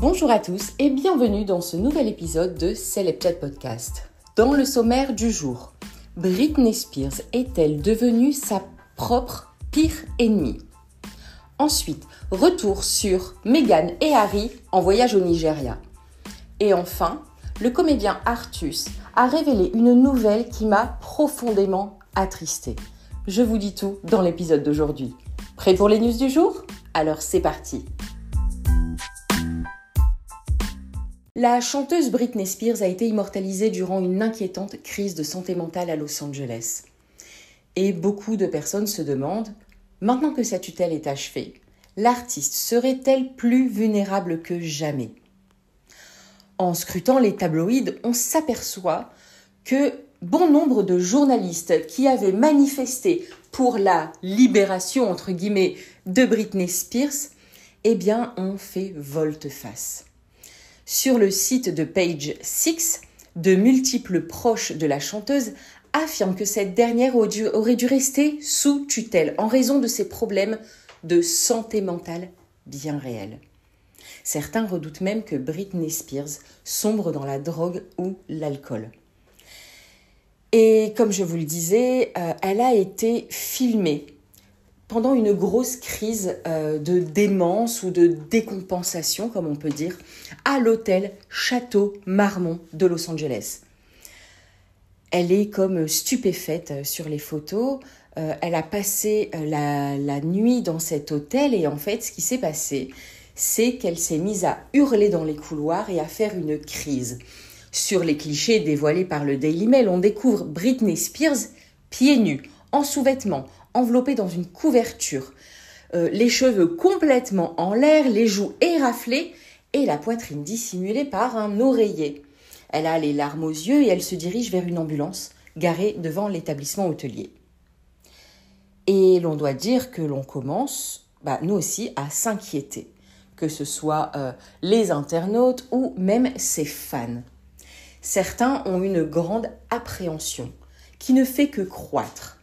Bonjour à tous et bienvenue dans ce nouvel épisode de Celebchat Podcast. Dans le sommaire du jour, Britney Spears est-elle devenue sa propre pire ennemie? Ensuite, retour sur Meghan et Harry en voyage au Nigeria. Et enfin, le comédien Artus a révélé une nouvelle qui m'a profondément attristée. Je vous dis tout dans l'épisode d'aujourd'hui. Prêt pour les news du jour? Alors c'est parti! La chanteuse Britney Spears a été immortalisée durant une inquiétante crise de santé mentale à Los Angeles. Et beaucoup de personnes se demandent, maintenant que sa tutelle est achevée, l'artiste serait-elle plus vulnérable que jamais? En scrutant les tabloïds, on s'aperçoit que bon nombre de journalistes qui avaient manifesté pour la libération, entre guillemets, de Britney Spears, ont fait volte-face. Sur le site de Page Six, de multiples proches de la chanteuse affirment que cette dernière aurait dû rester sous tutelle en raison de ses problèmes de santé mentale bien réels. Certains redoutent même que Britney Spears sombre dans la drogue ou l'alcool. Et comme je vous le disais, elle a été filmée pendant une grosse crise de démence ou de décompensation, comme on peut dire, à l'hôtel Château Marmont de Los Angeles. Elle est comme stupéfaite sur les photos. Elle a passé la nuit dans cet hôtel et en fait, ce qui s'est passé, c'est qu'elle s'est mise à hurler dans les couloirs et à faire une crise. Sur les clichés dévoilés par le Daily Mail, on découvre Britney Spears pieds nus, en sous-vêtements, enveloppée dans une couverture, les cheveux complètement en l'air, les joues éraflées et la poitrine dissimulée par un oreiller. Elle a les larmes aux yeux et elle se dirige vers une ambulance garée devant l'établissement hôtelier. Et l'on doit dire que l'on commence, nous aussi, à s'inquiéter, que ce soit les internautes ou même ses fans. Certains ont une grande appréhension qui ne fait que croître.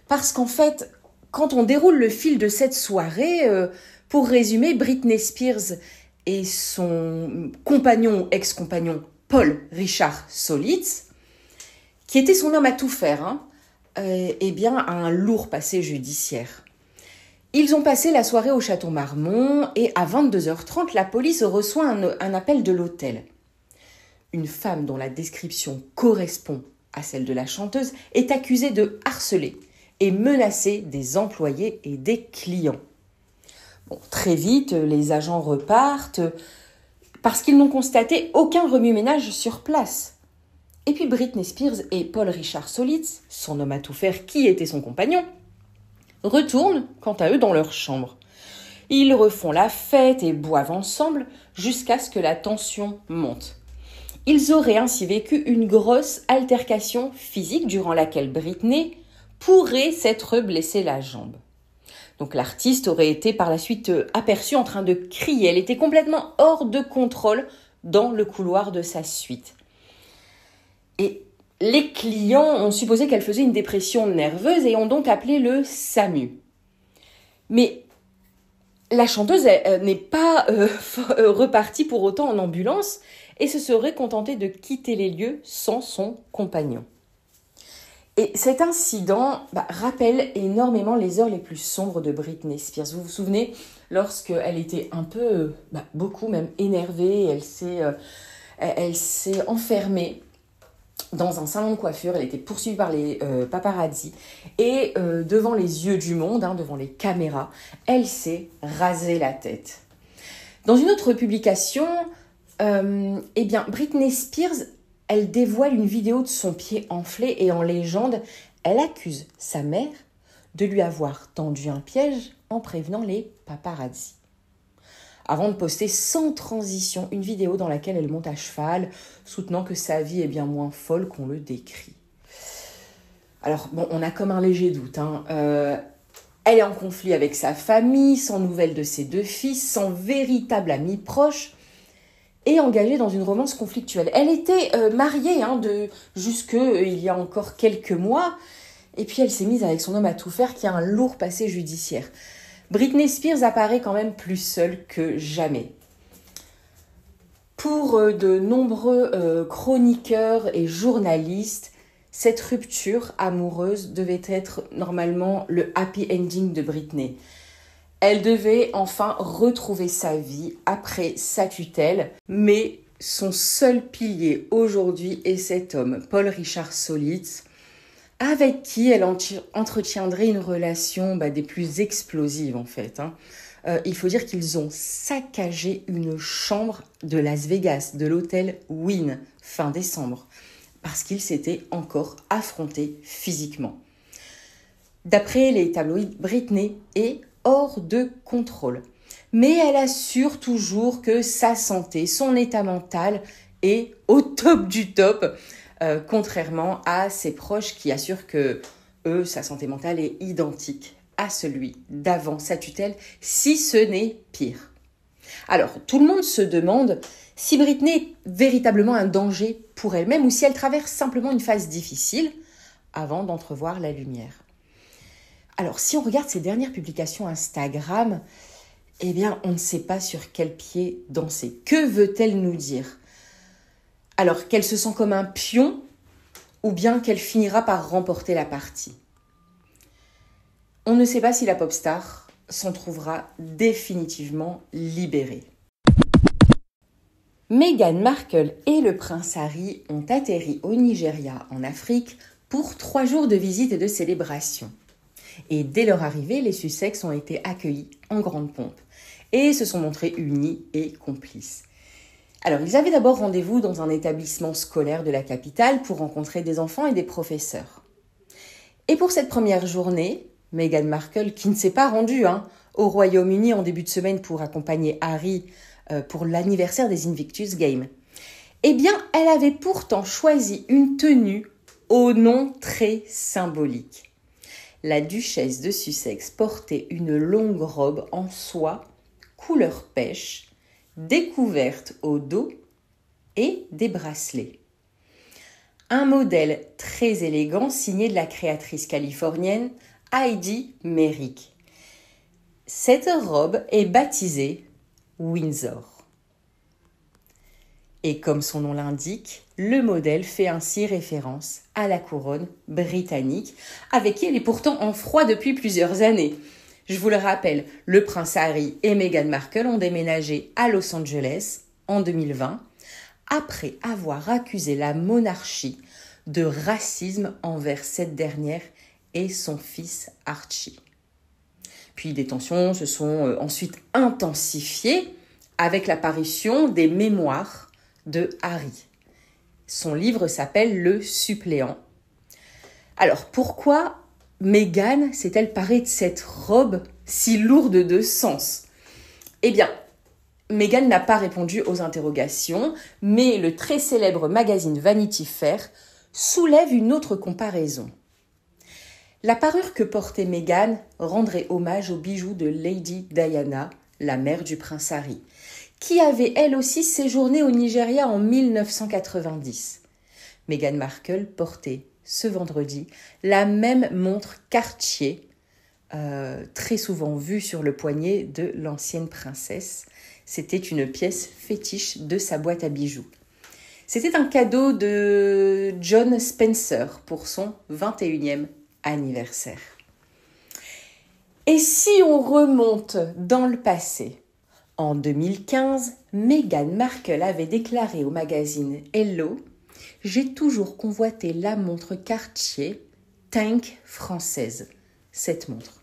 Parce qu'en fait, quand on déroule le fil de cette soirée, pour résumer, Britney Spears et son compagnon, ex-compagnon, Paul Richard Solitz, qui était son homme à tout faire, a un lourd passé judiciaire. Ils ont passé la soirée au Château Marmont et à 22h30, la police reçoit un appel de l'hôtel. Une femme dont la description correspond à celle de la chanteuse est accusée de harceler et menacer des employés et des clients. Très vite, les agents repartent parce qu'ils n'ont constaté aucun remue-ménage sur place. Et puis Britney Spears et Paul Richard Solitz, son homme à tout faire qui était son compagnon, retournent quant à eux dans leur chambre. Ils refont la fête et boivent ensemble jusqu'à ce que la tension monte. Ils auraient ainsi vécu une grosse altercation physique durant laquelle Britney pourrait s'être blessé la jambe. Donc l'artiste aurait été par la suite aperçue en train de crier. Elle était complètement hors de contrôle dans le couloir de sa suite. Et les clients ont supposé qu'elle faisait une dépression nerveuse et ont donc appelé le SAMU. Mais la chanteuse n'est pas repartie pour autant en ambulance et se serait contentée de quitter les lieux sans son compagnon. Et cet incident rappelle énormément les heures les plus sombres de Britney Spears. Vous vous souvenez, lorsqu'elle était un peu, beaucoup même énervée, elle s'est enfermée dans un salon de coiffure, elle était poursuivie par les paparazzi et devant les yeux du monde, devant les caméras, elle s'est rasé la tête. Dans une autre publication, Britney Spears, elle dévoile une vidéo de son pied enflé et en légende, elle accuse sa mère de lui avoir tendu un piège en prévenant les paparazzi. Avant de poster sans transition une vidéo dans laquelle elle monte à cheval, soutenant que sa vie est bien moins folle qu'on le décrit. Alors, on a comme un léger doute. Elle est en conflit avec sa famille, sans nouvelles de ses deux fils, sans véritable ami proche, et engagée dans une romance conflictuelle. Elle était mariée jusque il y a encore quelques mois, et puis elle s'est mise avec son homme à tout faire qui a un lourd passé judiciaire. Britney Spears apparaît quand même plus seule que jamais. Pour de nombreux chroniqueurs et journalistes, cette rupture amoureuse devait être normalement le happy ending de Britney. Elle devait enfin retrouver sa vie après sa tutelle, mais son seul pilier aujourd'hui est cet homme, Paul Richard Solitz, avec qui elle entretiendrait une relation des plus explosives en fait. Il faut dire qu'ils ont saccagé une chambre de Las Vegas, de l'hôtel Wynn, fin décembre, parce qu'ils s'étaient encore affrontés physiquement. D'après les tabloïds, Britney est hors de contrôle. Mais elle assure toujours que sa santé, son état mental est au top du top, contrairement à ses proches qui assurent que sa santé mentale est identique à celui d'avant sa tutelle, si ce n'est pire. Alors, tout le monde se demande si Britney est véritablement un danger pour elle-même ou si elle traverse simplement une phase difficile avant d'entrevoir la lumière. Alors, si on regarde ses dernières publications Instagram, eh bien, on ne sait pas sur quel pied danser. Que veut-elle nous dire? Alors, qu'elle se sent comme un pion ou bien qu'elle finira par remporter la partie? On ne sait pas si la pop star s'en trouvera définitivement libérée. Meghan Markle et le prince Harry ont atterri au Nigeria, en Afrique, pour 3 jours de visite et de célébration. Et dès leur arrivée, les Sussex ont été accueillis en grande pompe et se sont montrés unis et complices. Alors, ils avaient d'abord rendez-vous dans un établissement scolaire de la capitale pour rencontrer des enfants et des professeurs. Et pour cette première journée, Meghan Markle, qui ne s'est pas rendue au Royaume-Uni en début de semaine pour accompagner Harry pour l'anniversaire des Invictus Games, eh bien, elle avait pourtant choisi une tenue au nom très symbolique. La duchesse de Sussex portait une longue robe en soie, couleur pêche, découverte au dos et des bracelets. Un modèle très élégant signé de la créatrice californienne Heidi Merrick. Cette robe est baptisée Windsor. Et comme son nom l'indique, le modèle fait ainsi référence à la couronne britannique, avec qui elle est pourtant en froid depuis plusieurs années. Je vous le rappelle, le prince Harry et Meghan Markle ont déménagé à Los Angeles en 2020, après avoir accusé la monarchie de racisme envers cette dernière et son fils Archie. Puis les tensions se sont ensuite intensifiées avec l'apparition des mémoires de Harry. Son livre s'appelle Le Suppléant. Alors pourquoi Meghan s'est-elle parée de cette robe si lourde de sens? Eh bien, Meghan n'a pas répondu aux interrogations, mais le très célèbre magazine Vanity Fair soulève une autre comparaison. La parure que portait Meghan rendrait hommage aux bijoux de Lady Diana, la mère du prince Harry, qui avait elle aussi séjourné au Nigeria en 1990. Meghan Markle portait ce vendredi la même montre Cartier, très souvent vue sur le poignet de l'ancienne princesse. C'était une pièce fétiche de sa boîte à bijoux. C'était un cadeau de John Spencer pour son 21e anniversaire. Et si on remonte dans le passé, en 2015, Meghan Markle avait déclaré au magazine Hello « J'ai toujours convoité la montre Cartier Tank française », cette montre.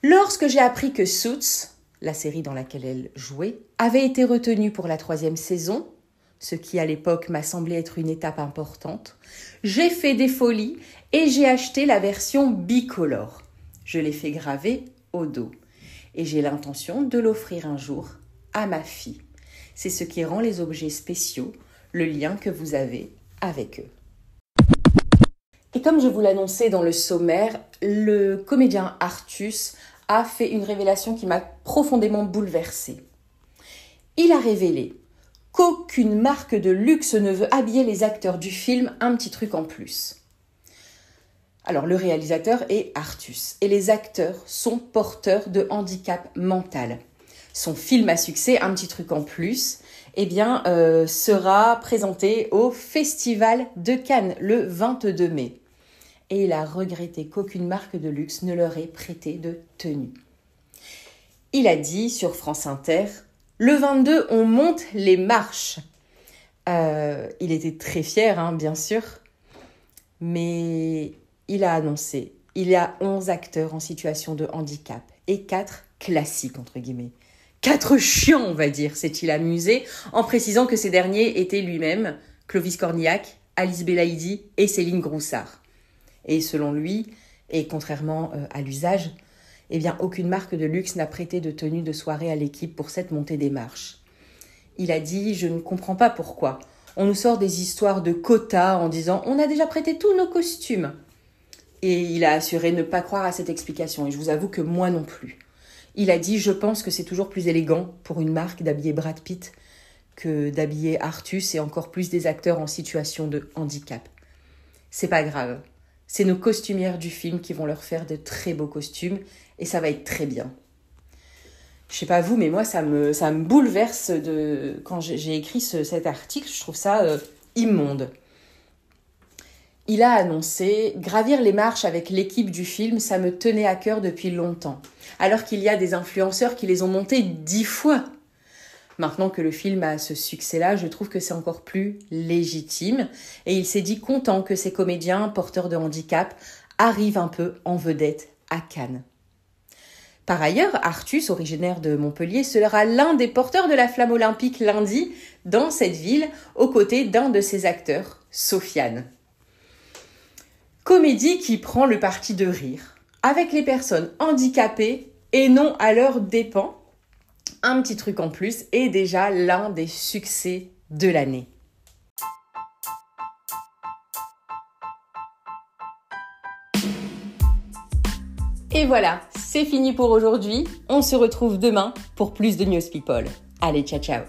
Lorsque j'ai appris que Suits, la série dans laquelle elle jouait, avait été retenue pour la 3e saison, ce qui à l'époque m'a semblé être une étape importante, j'ai fait des folies et j'ai acheté la version bicolore. Je l'ai fait graver au dos et j'ai l'intention de l'offrir un jour à ma fille. C'est ce qui rend les objets spéciaux, le lien que vous avez avec eux. Et comme je vous l'annonçais dans le sommaire, le comédien Artus a fait une révélation qui m'a profondément bouleversée. Il a révélé qu'aucune marque de luxe ne veut habiller les acteurs du film Un petit truc en plus. Alors, le réalisateur est Artus et les acteurs sont porteurs de handicap mental. Son film à succès, Un petit truc en plus, sera présenté au Festival de Cannes le 22 mai. Et il a regretté qu'aucune marque de luxe ne leur ait prêté de tenue. Il a dit sur France Inter, « Le 22, on monte les marches ». Il était très fier, bien sûr, mais il a annoncé, il y a 11 acteurs en situation de handicap et 4 classiques, entre guillemets. 4 chiants, on va dire, s'est-il amusé, en précisant que ces derniers étaient lui-même Clovis Cornillac, Alice Belaïdi et Céline Groussard. Et selon lui, et contrairement à l'usage, aucune marque de luxe n'a prêté de tenue de soirée à l'équipe pour cette montée des marches. Il a dit « Je ne comprends pas pourquoi. On nous sort des histoires de quotas en disant « On a déjà prêté tous nos costumes ». Et il a assuré ne pas croire à cette explication, et je vous avoue que moi non plus. Il a dit « Je pense que c'est toujours plus élégant pour une marque d'habiller Brad Pitt que d'habiller Artus et encore plus des acteurs en situation de handicap. C'est pas grave. C'est nos costumières du film qui vont leur faire de très beaux costumes et ça va être très bien. » Je sais pas vous, mais moi ça me bouleverse quand j'ai écrit cet article, je trouve ça immonde. Il a annoncé « Gravir les marches avec l'équipe du film, ça me tenait à cœur depuis longtemps. Alors qu'il y a des influenceurs qui les ont montés 10 fois. Maintenant que le film a ce succès-là, je trouve que c'est encore plus légitime. Et il s'est dit content que ces comédiens porteurs de handicap arrivent un peu en vedette à Cannes. » Par ailleurs, Artus, originaire de Montpellier, sera l'un des porteurs de la flamme olympique lundi dans cette ville, aux côtés d'un de ses acteurs, Sofiane. Comédie qui prend le parti de rire, avec les personnes handicapées et non à leurs dépens. Un petit truc en plus est déjà l'un des succès de l'année. Et voilà, c'est fini pour aujourd'hui. On se retrouve demain pour plus de News People. Allez, ciao ciao.